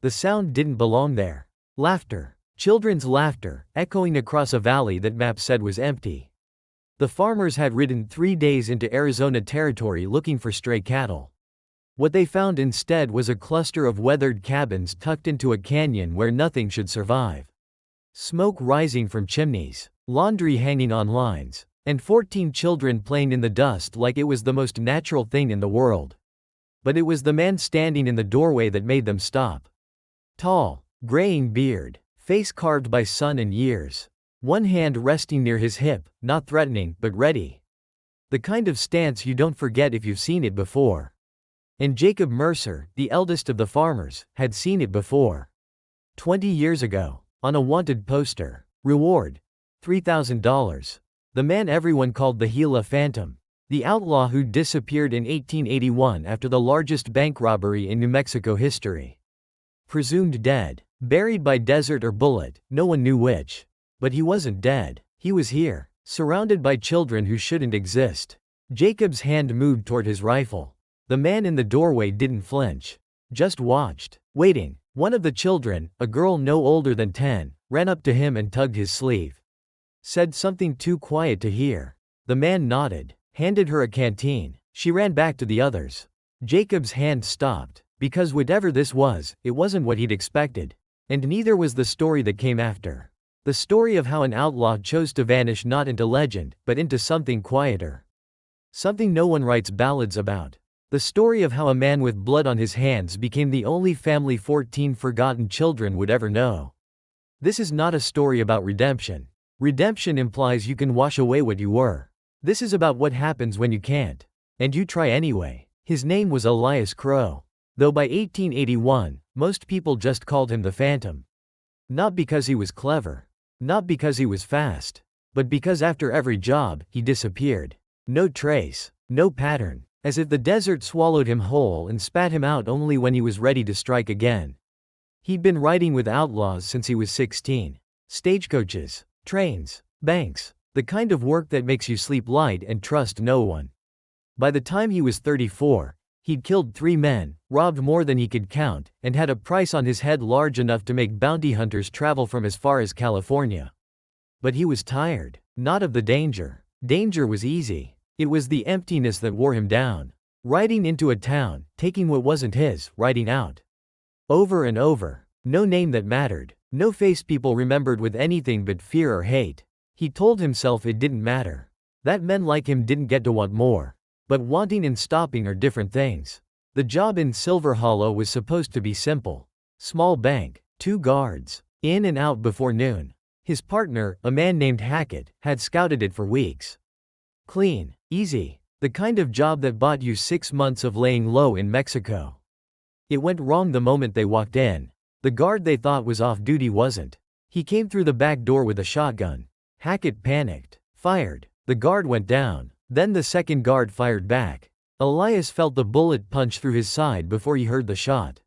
The sound didn't belong there. Laughter. Children's laughter, echoing across a valley that maps said was empty. The farmers had ridden 3 days into Arizona territory looking for stray cattle. What they found instead was a cluster of weathered cabins tucked into a canyon where nothing should survive. Smoke rising from chimneys, laundry hanging on lines, and 14 children playing in the dust like it was the most natural thing in the world. But it was the man standing in the doorway that made them stop. Tall, graying beard, face carved by sun and years. One hand resting near his hip, not threatening, but ready. The kind of stance you don't forget if you've seen it before. And Jacob Mercer, the eldest of the farmers, had seen it before. 20 years ago, on a wanted poster. Reward: $3,000. The man everyone called the Gila Phantom. The outlaw who disappeared in 1881 after the largest bank robbery in New Mexico history. Presumed dead. Buried by desert or bullet, no one knew which. But he wasn't dead. He was here, surrounded by children who shouldn't exist. Jacob's hand moved toward his rifle. The man in the doorway didn't flinch. Just watched. Waiting. One of the children, a girl no older than 10, ran up to him and tugged his sleeve. Said something too quiet to hear. The man nodded, handed her a canteen. She ran back to the others. Jacob's hand stopped, because whatever this was, it wasn't what he'd expected. And neither was the story that came after. The story of how an outlaw chose to vanish not into legend, but into something quieter. Something no one writes ballads about. The story of how a man with blood on his hands became the only family 14 forgotten children would ever know. This is not a story about redemption. Redemption implies you can wash away what you were. This is about what happens when you can't. And you try anyway. His name was Elias Crow. Though by 1881, most people just called him the Phantom. Not because he was clever. Not because he was fast. But because after every job, he disappeared. No trace. No pattern. As if the desert swallowed him whole and spat him out only when he was ready to strike again. He'd been riding with outlaws since he was 16. Stagecoaches, trains, banks, the kind of work that makes you sleep light and trust no one. By the time he was 34, he'd killed 3 men, robbed more than he could count, and had a price on his head large enough to make bounty hunters travel from as far as California. But he was tired, not of the danger. Danger was easy. It was the emptiness that wore him down. Riding into a town, taking what wasn't his, riding out. Over and over. No name that mattered. No face people remembered with anything but fear or hate. He told himself it didn't matter. That men like him didn't get to want more. But wanting and stopping are different things. The job in Silver Hollow was supposed to be simple. Small bank, 2 guards, in and out before noon. His partner, a man named Hackett, had scouted it for weeks. Clean, easy, the kind of job that bought you 6 months of laying low in Mexico. It went wrong the moment they walked in. The guard they thought was off duty wasn't. He came through the back door with a shotgun. Hackett panicked, fired. The guard went down. Then the second guard fired back. Elias felt the bullet punch through his side before he heard the shot.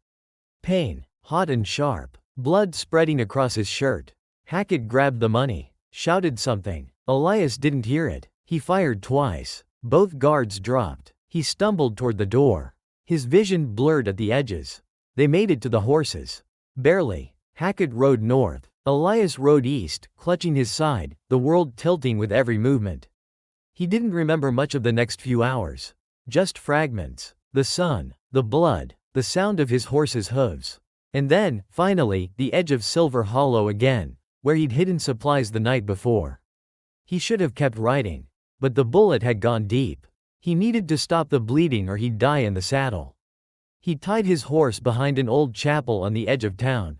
Pain, hot and sharp, blood spreading across his shirt. Hackett grabbed the money, shouted something. Elias didn't hear it. He fired twice. Both guards dropped. He stumbled toward the door. His vision blurred at the edges. They made it to the horses. Barely. Hackett rode north. Elias rode east, clutching his side, the world tilting with every movement. He didn't remember much of the next few hours. Just fragments. The sun, the blood, the sound of his horse's hooves. And then, finally, the edge of Silver Hollow again, where he'd hidden supplies the night before. He should have kept riding. But the bullet had gone deep. He needed to stop the bleeding or he'd die in the saddle. He tied his horse behind an old chapel on the edge of town.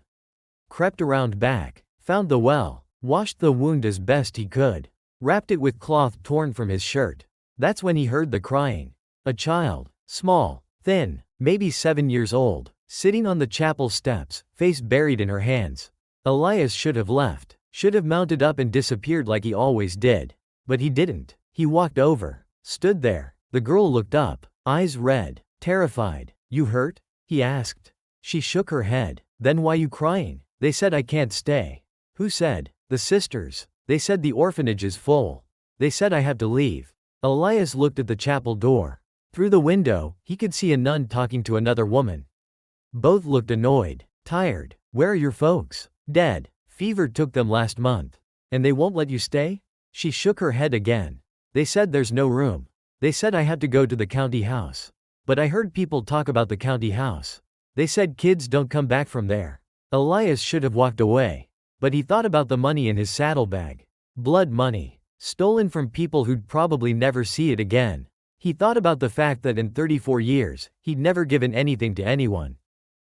Crept around back, found the well, washed the wound as best he could, wrapped it with cloth torn from his shirt. That's when he heard the crying. A child, small, thin, maybe 7 years old, sitting on the chapel steps, face buried in her hands. Elias should have left, should have mounted up and disappeared like he always did. But he didn't. He walked over, stood there. The girl looked up, eyes red, terrified. "You hurt?" he asked. She shook her head. "Then why you crying?" "They said I can't stay." "Who said?" "The sisters. They said the orphanage is full. They said I have to leave." Elias looked at the chapel door. Through the window, he could see a nun talking to another woman. Both looked annoyed. Tired. Where are your folks? Dead. Fever took them last month. And they won't let you stay? She shook her head again. They said there's no room. They said I had to go to the county house. But I heard people talk about the county house. They said kids don't come back from there. Elias should have walked away. But he thought about the money in his saddlebag. Blood money. Stolen from people who'd probably never see it again. He thought about the fact that in 34 years, he'd never given anything to anyone.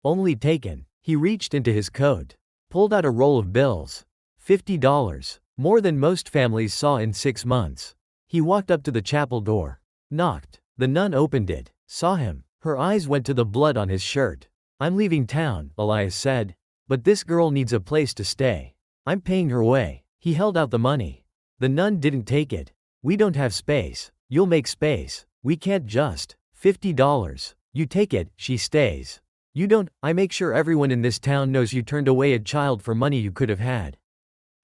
Only taken. He reached into his coat. Pulled out a roll of bills. $50. More than most families saw in 6 months. He walked up to the chapel door. Knocked. The nun opened it. Saw him. Her eyes went to the blood on his shirt. I'm leaving town, Elias said. But this girl needs a place to stay. I'm paying her way. He held out the money. The nun didn't take it. We don't have space. You'll make space. We can't just. $50. You take it, she stays. You don't. I make sure everyone in this town knows you turned away a child for money you could have had.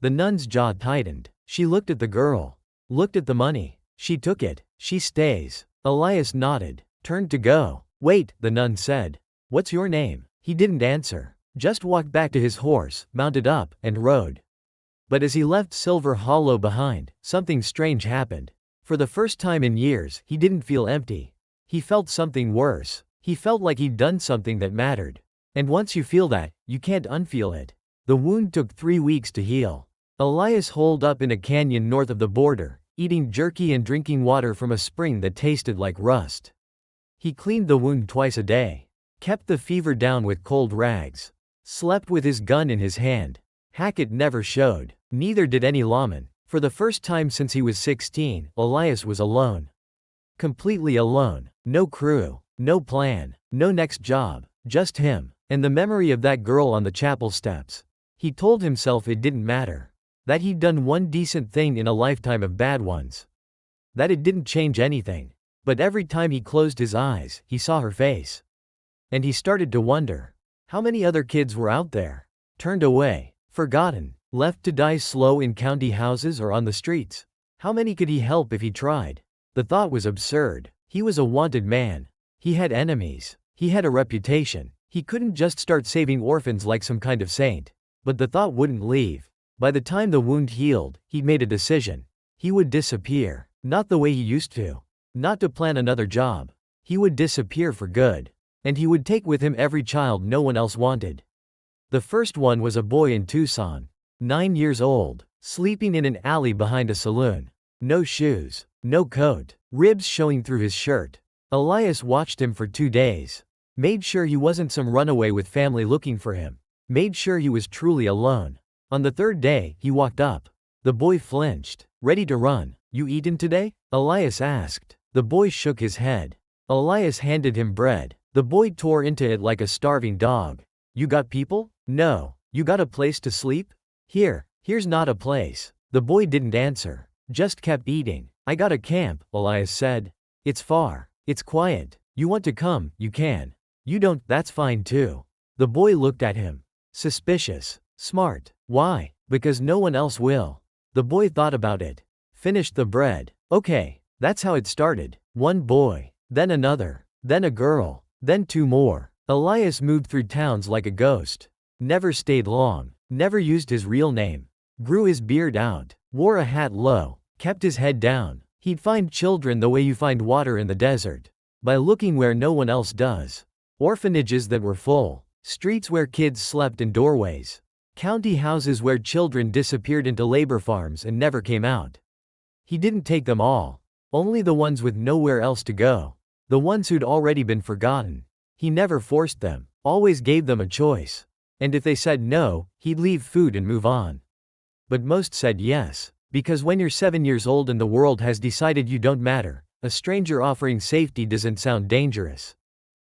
The nun's jaw tightened. She looked at the girl. Looked at the money. She took it. She stays. Elias nodded. Turned to go. Wait, the nun said. What's your name? He didn't answer. Just walked back to his horse, mounted up, and rode. But as he left Silver Hollow behind, something strange happened. For the first time in years, he didn't feel empty. He felt something worse. He felt like he'd done something that mattered. And once you feel that, you can't unfeel it. The wound took 3 weeks to heal. Elias holed up in a canyon north of the border, eating jerky and drinking water from a spring that tasted like rust. He cleaned the wound twice a day. Kept the fever down with cold rags. Slept with his gun in his hand. Hackett never showed. Neither did any lawman. For the first time since he was 16, Elias was alone. Completely alone. No crew. No plan. No next job. Just him. And the memory of that girl on the chapel steps. He told himself it didn't matter. That he'd done one decent thing in a lifetime of bad ones. That it didn't change anything. But every time he closed his eyes, he saw her face. And he started to wonder. How many other kids were out there? Turned away. Forgotten. Left to die slow in county houses or on the streets. How many could he help if he tried? The thought was absurd. He was a wanted man. He had enemies. He had a reputation. He couldn't just start saving orphans like some kind of saint. But the thought wouldn't leave. By the time the wound healed, he'd made a decision. He would disappear. Not the way he used to. Not to plan another job. He would disappear for good. And he would take with him every child no one else wanted. The first one was a boy in Tucson. 9 years old. Sleeping in an alley behind a saloon. No shoes. No coat. Ribs showing through his shirt. Elias watched him for 2 days. Made sure he wasn't some runaway with family looking for him. Made sure he was truly alone. On the 3rd day, he walked up. The boy flinched. Ready to run. You eaten today? Elias asked. The boy shook his head. Elias handed him bread. The boy tore into it like a starving dog. You got people? No. You got a place to sleep? Here's not a place. The boy didn't answer. Just kept eating. I got a camp, Elias said. It's far. It's quiet. You want to come, you can. You don't, that's fine too. The boy looked at him. Suspicious. Smart. Why? Because no one else will. The boy thought about it. Finished the bread. Okay. That's how it started. One boy. Then another. Then a girl. Then 2 more. Elias moved through towns like a ghost. Never stayed long. Never used his real name. Grew his beard out. Wore a hat low. Kept his head down. He'd find children the way you find water in the desert. By looking where no one else does. Orphanages that were full. Streets where kids slept in doorways. County houses where children disappeared into labor farms and never came out. He didn't take them all. Only the ones with nowhere else to go. The ones who'd already been forgotten. He never forced them. Always gave them a choice. And if they said no, he'd leave food and move on. But most said yes. Because when you're 7 years old and the world has decided you don't matter, a stranger offering safety doesn't sound dangerous.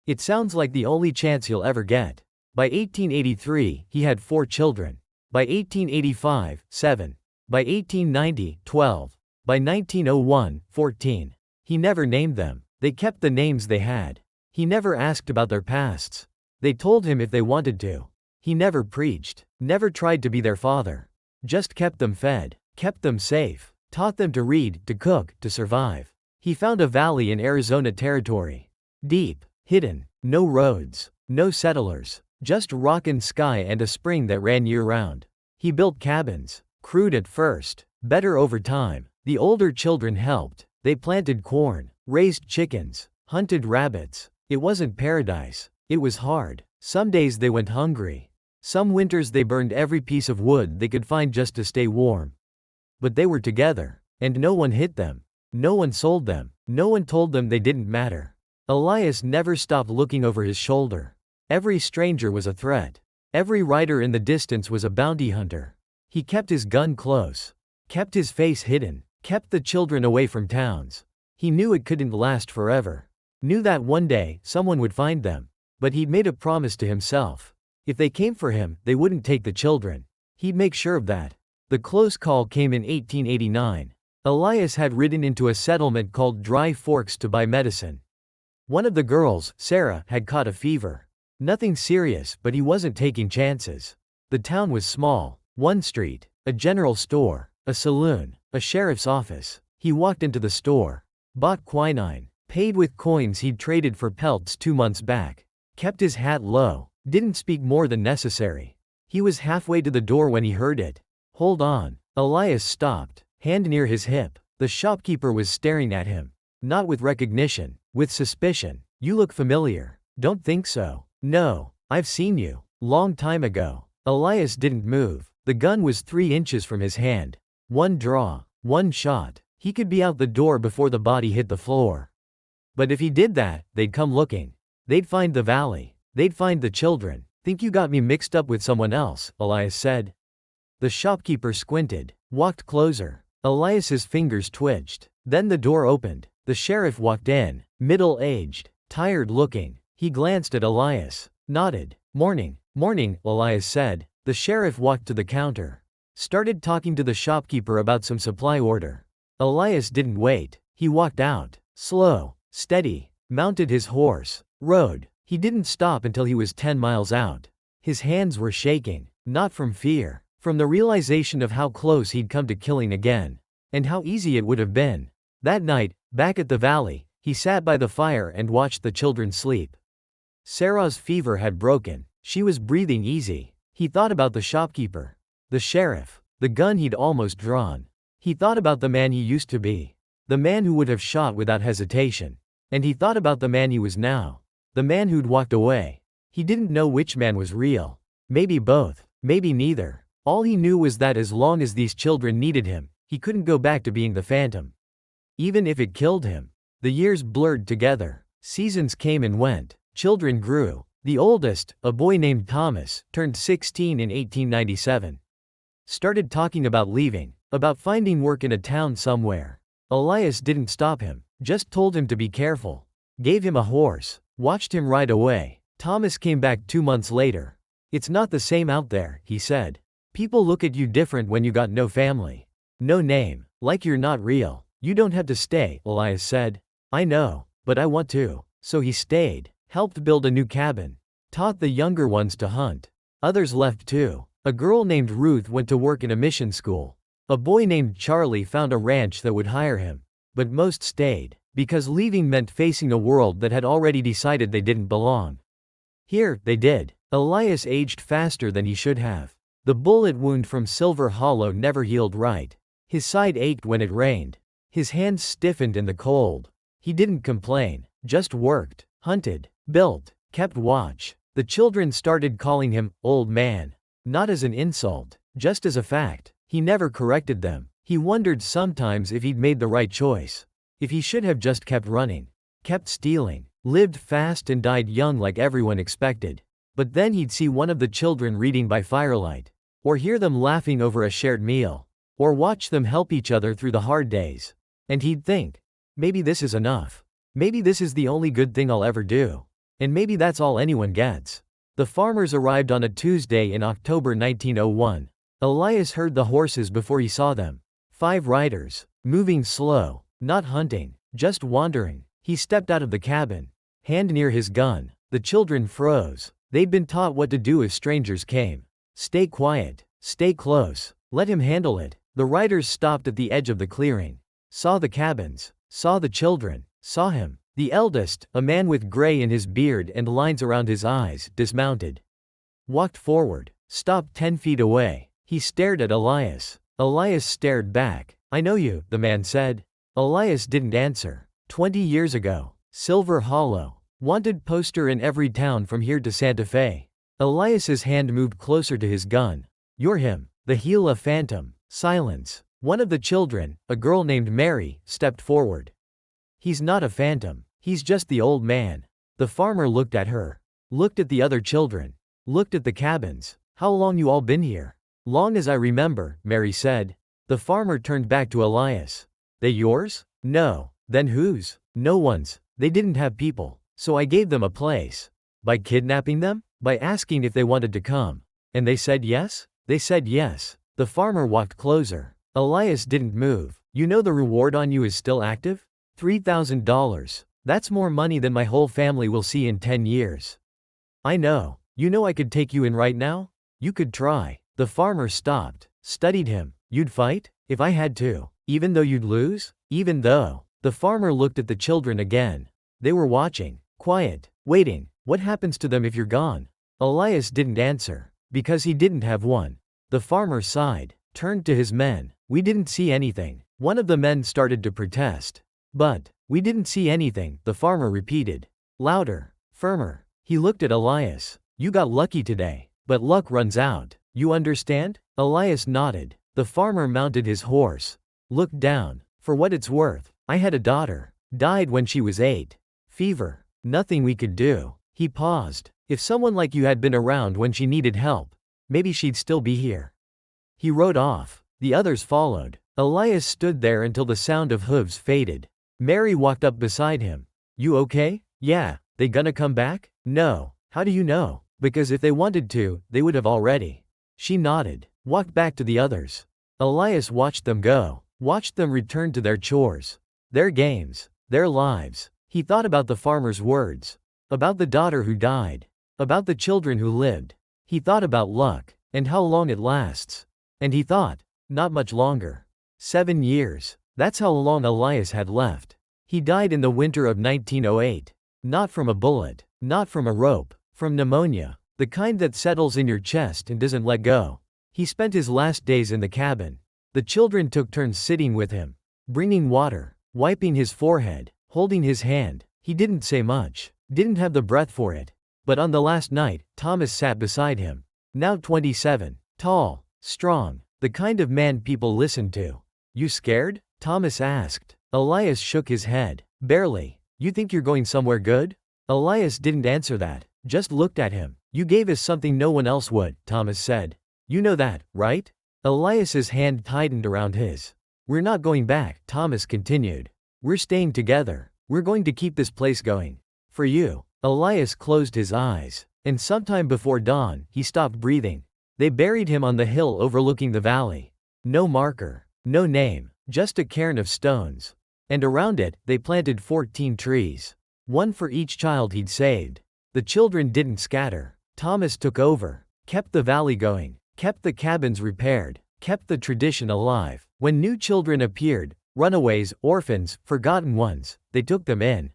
It sounds like the only chance he'll ever get. By 1883, he had 4 children. By 1885, 7. By 1890, 12. By 1901, 14. He never named them. They kept the names they had. He never asked about their pasts. They told him if they wanted to. He never preached. Never tried to be their father. Just kept them fed. Kept them safe. Taught them to read, to cook, to survive. He found a valley in Arizona Territory. Deep. Hidden. No roads. No settlers. Just rock and sky and a spring that ran year-round. He built cabins. Crude at first, better over time. The older children helped. They planted corn, raised chickens, hunted rabbits. It wasn't paradise. It was hard. Some days they went hungry. Some winters they burned every piece of wood they could find just to stay warm. But they were together, and no one hit them. No one sold them. No one told them they didn't matter. Elias never stopped looking over his shoulder. Every stranger was a threat. Every rider in the distance was a bounty hunter. He kept his gun close, kept his face hidden, kept the children away from towns. He knew it couldn't last forever. Knew that one day, someone would find them. But he'd made a promise to himself. If they came for him, they wouldn't take the children. He'd make sure of that. The close call came in 1889. Elias had ridden into a settlement called Dry Forks to buy medicine. One of the girls, Sarah, had caught a fever. Nothing serious, but he wasn't taking chances. The town was small. One street, a general store, a saloon, a sheriff's office. He walked into the store, bought quinine, paid with coins he'd traded for pelts 2 months back, kept his hat low, didn't speak more than necessary. He was halfway to the door when he heard it. Hold on. Elias stopped, hand near his hip. The shopkeeper was staring at him. Not with recognition, with suspicion. You look familiar. Don't think so. No, I've seen you. Long time ago. Elias didn't move. The gun was 3 inches from his hand. One draw, one shot. He could be out the door before the body hit the floor. But if he did that, they'd come looking. They'd find the valley. They'd find the children. Think you got me mixed up with someone else, Elias said. The shopkeeper squinted, walked closer. Elias's fingers twitched. Then the door opened. The sheriff walked in, middle-aged, tired-looking. He glanced at Elias, nodded. Morning, morning, Elias said. The sheriff walked to the counter. Started talking to the shopkeeper about some supply order. Elias didn't wait. He walked out, slow, steady, mounted his horse, rode. He didn't stop until he was 10 miles out. His hands were shaking, not from fear, from the realization of how close he'd come to killing again, and how easy it would have been. That night, back at the valley, he sat by the fire and watched the children sleep. Sarah's fever had broken. She was breathing easy. He thought about the shopkeeper, the sheriff, the gun he'd almost drawn. He thought about the man he used to be, the man who would have shot without hesitation. And he thought about the man he was now, the man who'd walked away. He didn't know which man was real. Maybe both, maybe neither. All he knew was that as long as these children needed him, he couldn't go back to being the Phantom. Even if it killed him. The years blurred together. Seasons came and went. Children grew. The oldest, a boy named Thomas, turned 16 in 1897. Started talking about leaving, about finding work in a town somewhere. Elias didn't stop him, just told him to be careful. Gave him a horse, watched him ride away. Thomas came back 2 months later. It's not the same out there, he said. People look at you different when you got no family. No name, like you're not real. You don't have to stay, Elias said. I know, but I want to. So he stayed, helped build a new cabin, taught the younger ones to hunt. Others left too. A girl named Ruth went to work in a mission school. A boy named Charlie found a ranch that would hire him. But most stayed, because leaving meant facing a world that had already decided they didn't belong. Here, they did. Elias aged faster than he should have. The bullet wound from Silver Hollow never healed right. His side ached when it rained. His hands stiffened in the cold. He didn't complain, just worked, hunted, built, kept watch. The children started calling him, old man. Not as an insult, just as a fact. He never corrected them. He wondered sometimes if he'd made the right choice. If he should have just kept running, kept stealing, lived fast and died young like everyone expected. But then he'd see one of the children reading by firelight, or hear them laughing over a shared meal, or watch them help each other through the hard days. And he'd think, maybe this is enough. Maybe this is the only good thing I'll ever do. And maybe that's all anyone gets. The farmers arrived on a Tuesday in October 1901. Elias heard the horses before he saw them. 5 riders, moving slow, not hunting, just wandering. He stepped out of the cabin, hand near his gun. The children froze. They'd been taught what to do if strangers came. Stay quiet, stay close, let him handle it. The riders stopped at the edge of the clearing. Saw the cabins, saw the children, saw him. The eldest, a man with gray in his beard and lines around his eyes, dismounted. walked forward, stopped 10 feet away. He stared at Elias. Elias stared back. I know you, the man said. Elias didn't answer. 20 years ago. Silver Hollow. Wanted poster in every town from here to Santa Fe. Elias's hand moved closer to his gun. You're him. The Gila Phantom. Silence. One of the children, a girl named Mary, stepped forward. He's not a phantom. He's just the old man. The farmer looked at her. Looked at the other children. Looked at the cabins. How long you all been here? Long as I remember, Mary said. The farmer turned back to Elias. They yours? No. Then whose? No one's. They didn't have people, so I gave them a place. By kidnapping them? By asking if they wanted to come. And they said yes? They said yes. The farmer walked closer. Elias didn't move. You know the reward on you is still active? $3,000. That's more money than my whole family will see in 10 years. I know. You know I could take you in right now? You could try. The farmer stopped, studied him. You'd fight? If I had to. Even though you'd lose? Even though. The farmer looked at the children again. They were watching. Quiet. Waiting. What happens to them if you're gone? Elias didn't answer. Because he didn't have one. The farmer sighed. Turned to his men. We didn't see anything. One of the men started to protest. But, we didn't see anything, the farmer repeated. Louder. Firmer. He looked at Elias. You got lucky today. But luck runs out. You understand? Elias nodded. The farmer mounted his horse. Looked down. For what it's worth, I had a daughter. Died when she was 8. Fever. Nothing we could do. He paused. If someone like you had been around when she needed help, maybe she'd still be here. He rode off. The others followed. Elias stood there until the sound of hooves faded. Mary walked up beside him. You okay? Yeah. They gonna come back? No. How do you know? Because if they wanted to, they would have already. She nodded. Walked back to the others. Elias watched them go. Watched them return to their chores. Their games. Their lives. He thought about the farmer's words. About the daughter who died. About the children who lived. He thought about luck. And how long it lasts. And he thought, not much longer. 7 years. That's how long Elias had left. He died in the winter of 1908. Not from a bullet. Not from a rope. From pneumonia. The kind that settles in your chest and doesn't let go. He spent his last days in the cabin. The children took turns sitting with him. Bringing water. Wiping his forehead. Holding his hand. He didn't say much. Didn't have the breath for it. But on the last night, Thomas sat beside him. Now 27. Tall. Strong. The kind of man people listened to. You scared? Thomas asked. Elias shook his head. Barely. You think you're going somewhere good? Elias didn't answer that. Just looked at him. You gave us something no one else would, Thomas said. You know that, right? Elias's hand tightened around his. We're not going back, Thomas continued. We're staying together. We're going to keep this place going. For you. Elias closed his eyes. And sometime before dawn, he stopped breathing. They buried him on the hill overlooking the valley. No marker. No name. Just a cairn of stones. And around it, they planted 14 trees. One for each child he'd saved. The children didn't scatter. Thomas took over. Kept the valley going. Kept the cabins repaired. Kept the tradition alive. When new children appeared, runaways, orphans, forgotten ones, they took them in.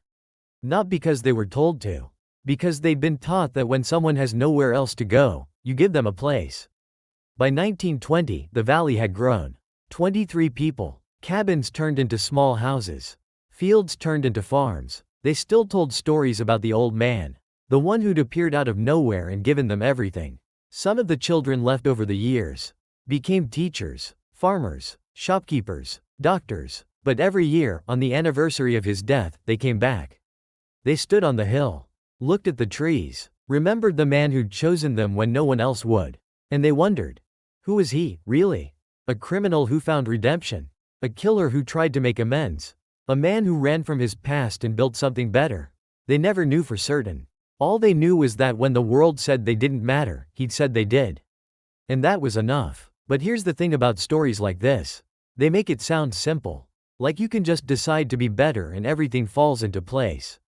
Not because they were told to. Because they'd been taught that when someone has nowhere else to go, you give them a place. By 1920, the valley had grown. 23 people. Cabins turned into small houses. Fields turned into farms. They still told stories about the old man. The one who'd appeared out of nowhere and given them everything. Some of the children left over the years. Became teachers, farmers, shopkeepers, doctors. But every year, on the anniversary of his death, they came back. They stood on the hill. Looked at the trees. Remembered the man who'd chosen them when no one else would. And they wondered. Who was he, really? A criminal who found redemption. A killer who tried to make amends. A man who ran from his past and built something better. They never knew for certain. All they knew was that when the world said they didn't matter, he'd said they did. And that was enough. But here's the thing about stories like this. They make it sound simple. Like you can just decide to be better and everything falls into place.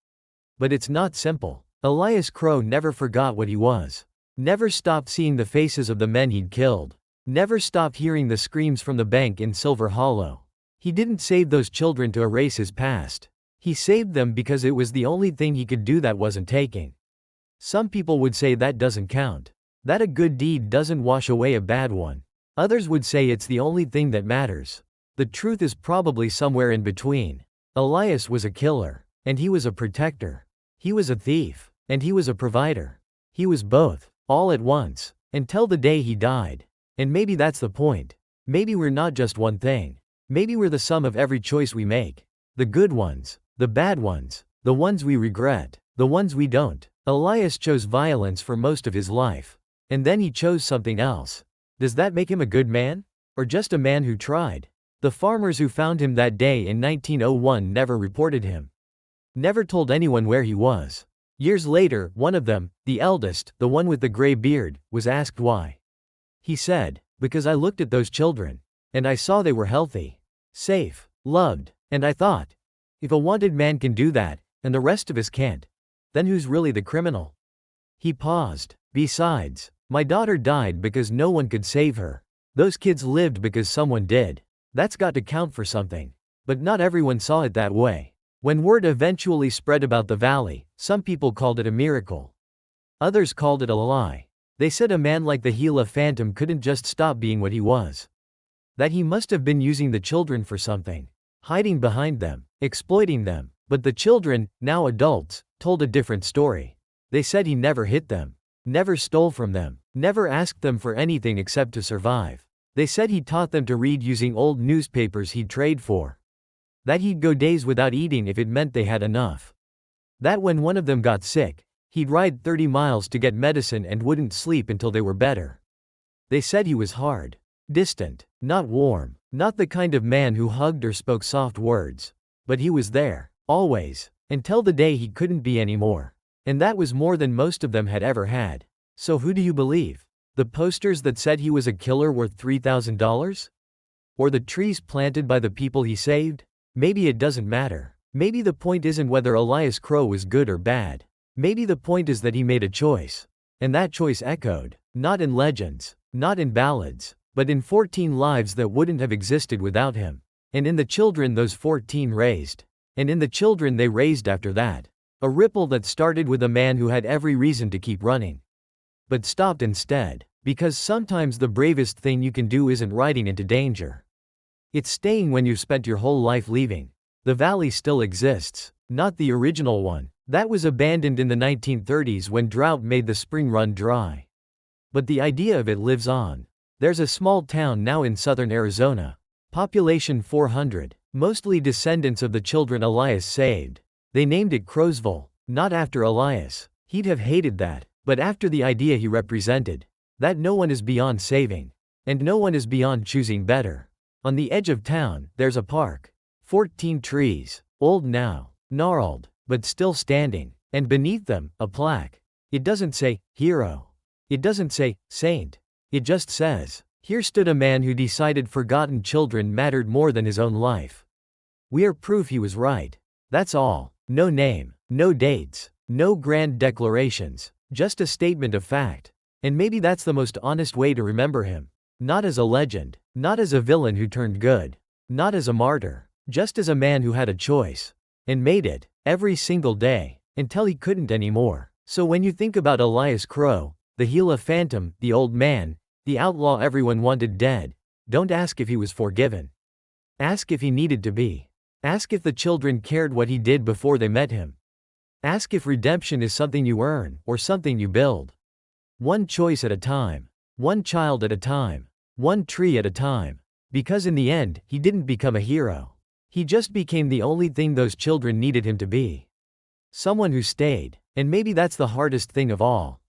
But it's not simple. Elias Crow never forgot what he was. Never stopped seeing the faces of the men he'd killed. Never stopped hearing the screams from the bank in Silver Hollow. He didn't save those children to erase his past. He saved them because it was the only thing he could do that wasn't taking. Some people would say that doesn't count. That a good deed doesn't wash away a bad one. Others would say it's the only thing that matters. The truth is probably somewhere in between. Elias was a killer, and he was a protector. He was a thief, and he was a provider. He was both, all at once, until the day he died. And maybe that's the point. Maybe we're not just one thing. Maybe we're the sum of every choice we make. The good ones, the bad ones, the ones we regret, the ones we don't. Elias chose violence for most of his life. And then he chose something else. Does that make him a good man? Or just a man who tried? The farmers who found him that day in 1901 never reported him. Never told anyone where he was. Years later, one of them, the eldest, the one with the gray beard, was asked why. He said, "Because I looked at those children. And I saw they were healthy, safe, loved, and I thought, if a wanted man can do that, and the rest of us can't, then who's really the criminal?" He paused. "Besides, my daughter died because no one could save her. Those kids lived because someone did. That's got to count for something." But not everyone saw it that way. When word eventually spread about the valley, some people called it a miracle. Others called it a lie. They said a man like the Gila Phantom couldn't just stop being what he was. That he must have been using the children for something. Hiding behind them, exploiting them. But the children, now adults, told a different story. They said he never hit them. Never stole from them. Never asked them for anything except to survive. They said he taught them to read using old newspapers he'd trade for. That he'd go days without eating if it meant they had enough. That when one of them got sick, he'd ride 30 miles to get medicine and wouldn't sleep until they were better. They said he was hard. Distant. Not warm. Not the kind of man who hugged or spoke soft words. But he was there. Always. Until the day he couldn't be anymore. And that was more than most of them had ever had. So who do you believe? The posters that said he was a killer worth $3,000? Or the trees planted by the people he saved? Maybe it doesn't matter. Maybe the point isn't whether Elias Crow was good or bad. Maybe the point is that he made a choice. And that choice echoed, not in legends, not in ballads, but in 14 lives that wouldn't have existed without him. And in the children those 14 raised. And in the children they raised after that. A ripple that started with a man who had every reason to keep running. But stopped instead. Because sometimes the bravest thing you can do isn't riding into danger. It's staying when you've spent your whole life leaving. The valley still exists. Not the original one. That was abandoned in the 1930s when drought made the spring run dry. But the idea of it lives on. There's a small town now in southern Arizona. Population 400. Mostly descendants of the children Elias saved. They named it Crowsville. Not after Elias. He'd have hated that. But after the idea he represented. That no one is beyond saving. And no one is beyond choosing better. On the edge of town, there's a park. 14 trees. Old now. Gnarled. But still standing. And beneath them, a plaque. It doesn't say, hero. It doesn't say, saint. It just says, here stood a man who decided forgotten children mattered more than his own life. We are proof he was right. That's all. No name. No dates. No grand declarations. Just a statement of fact. And maybe that's the most honest way to remember him. Not as a legend. Not as a villain who turned good. Not as a martyr. Just as a man who had a choice. And made it. Every single day. Until he couldn't anymore. So when you think about Elias Crow, the Gila Phantom, the old man, the outlaw everyone wanted dead, don't ask if he was forgiven. Ask if he needed to be. Ask if the children cared what he did before they met him. Ask if redemption is something you earn, or something you build. One choice at a time. One child at a time. One tree at a time. Because in the end, he didn't become a hero. He just became the only thing those children needed him to be. Someone who stayed. And maybe that's the hardest thing of all.